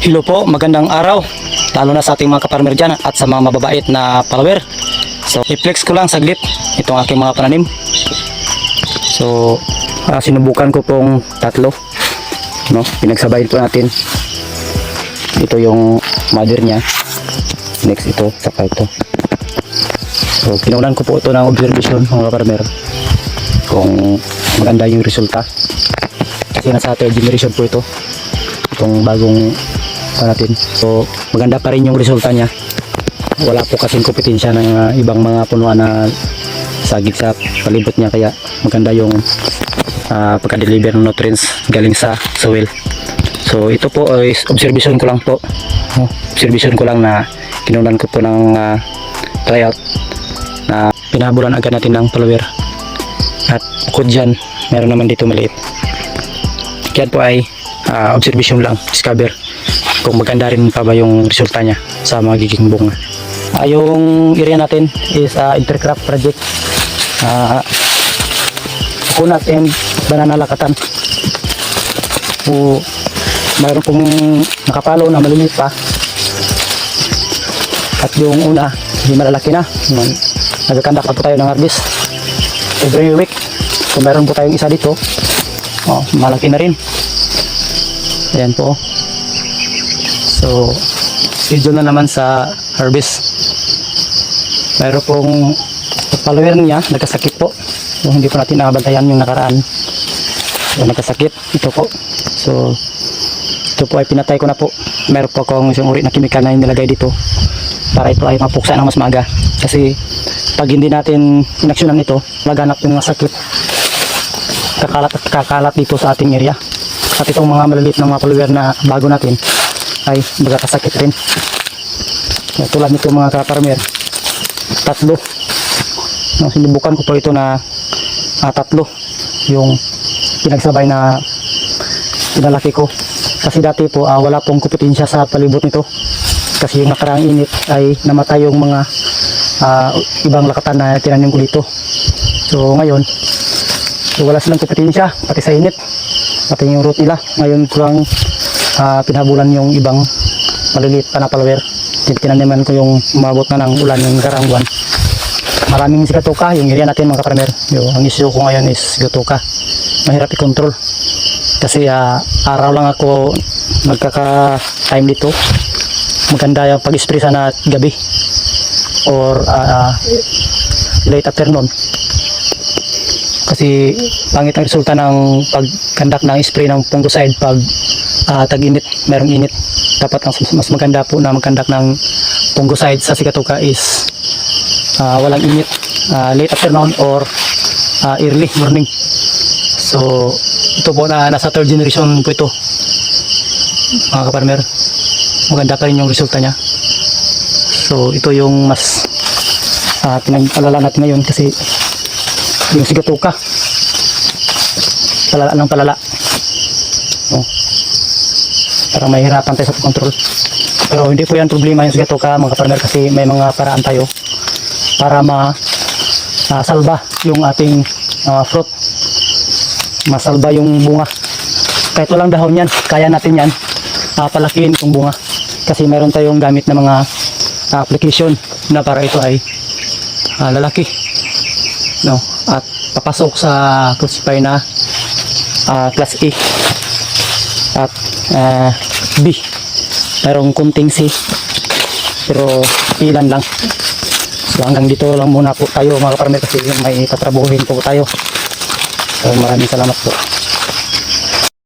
Hello po, magandang araw, lalo na sa ating mga kaparmer dyan at sa mga mababait na follower. So, i-flex ko lang saglit itong aking mga pananim. So, sinubukan ko pong tatlo, no? Pinagsabayin po natin. Ito yung mother niya, next ito, saka ito. So, kinunan ko po ito ng observation mga kaparmer kung maganda yung resulta. Kasi nasa third generation po ito, itong bagong natin. So maganda pa rin yung resulta niya. Wala po kasing kompetensya ng ibang mga punuan na sagig sa palibot niya, kaya maganda yung pagka-deliver ng nutrients galing sa soil. So ito po is observation ko lang po. Observation ko lang na kinunan ko po ng tryout na pinahabulan agad natin ng follower. At bukod dyan, meron naman dito maliit. Kaya po ay observation lang, discover kung maganda rin pa ba yung resulta niya sa magiging bunga. Yung area natin is intercrop project, coconut and banana lakatan. So, mayroon pong nakapalo na maliliit pa, at yung una hindi malalaki na. Nagkakandak pa po tayo ng harvest every week. So mayroon po tayong isa dito, malaki na rin. Ayan po. So, schedule na naman sa harvest. Mayroon pong follower niya, nagkasakit po. So, hindi po natin nakabantayan yung nakaraan. So, nagkasakit. Ito po. So, ito po ay pinatay ko na po. Mayroon po akong isang uri na chemical na nilagay dito para ito ay mapuksa ng mas maaga. Kasi, pag hindi natin inaksyonan ito, laganap yung mga sakit. Kakalat dito sa ating area. At itong mga maliliit na mga follower na bago natin ay magkakasakit rin. Tulad nito mga kaparmer, tatlo. Sinubukan ko po ito na tatlo yung pinagsabay na pinalaki ko. Kasi dati po wala pong kompetensya sa palibot nito. Kasi yung nakaraang init ay namatay yung mga ibang lakatan na tinanim ko dito. So ngayon, wala silang kompetensya pati sa init, pati yung root nila. Ngayon ko lang pinhabulan yung ibang maliliit pa na follower. Tinaniman ko yung umabot na ng ulan yung nakarang buwan. Maraming sigatoka yung area natin mga kaparmer. Ang issue ko ngayon is sigatoka. Mahirap i-control kasi araw lang ako magkaka-time dito. Maganda yung pag-spray sana gabi or late afternoon. Kasi pangit ang resulta ng pagkandak ng spray ng fungicide pag tag-init, merong init. Dapat mas maganda po na magkandak ng fungicide sa sigatoka is walang init, late afternoon or early morning. So ito po na nasa third generation po ito mga kaparmer. Maganda pa rin yung resulta niya. So ito yung mas pinag-alala natin ngayon kasi yung sigatoka palala ng palala. Parang mahirapan tayo sa control. Pero hindi po yan problema yung sigatoka mga kaparmer, kasi may mga paraan tayo para salba yung ating fruit, masalba yung bunga. Kahit walang dahon yan, kaya natin yan palakihin itong bunga. Kasi meron tayong gamit na mga application na para ito ay lalaki, no? At papasok sa crucify na class A at B. Merong kunting C pero ilan lang. So hanggang dito lang muna po tayo mga kaparmer, kasi may tatrabuhin po tayo. So maraming salamat po.